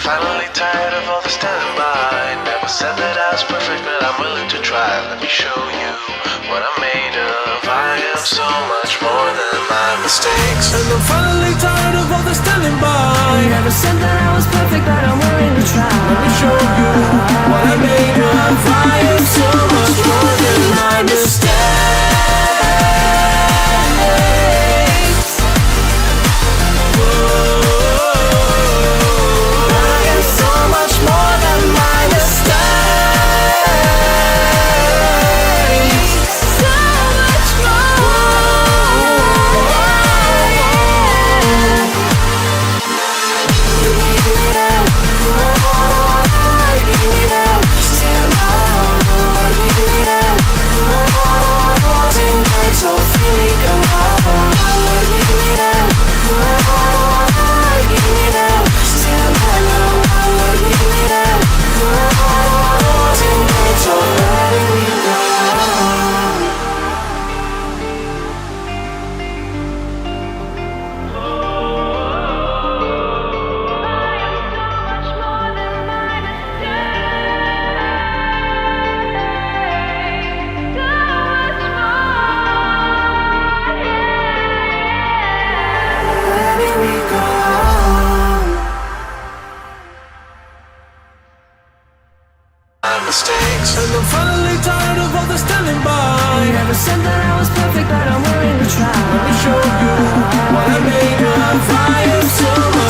finally tired of all the standing by. Never said that I was perfect, but I'm willing to try. Let me show you what I'm made of. I am so much more than my mistakes. And I'm finally tired of all the standing by. Never said that I was perfect, but I'm willing to try. Let me show you what I'm made of. I am so much more than my mistakes. Mistakes. And I'm finally tired of all the standing by. Never said that I was perfect, but I'm willing to try. Let me show you what I'm made of. I am so much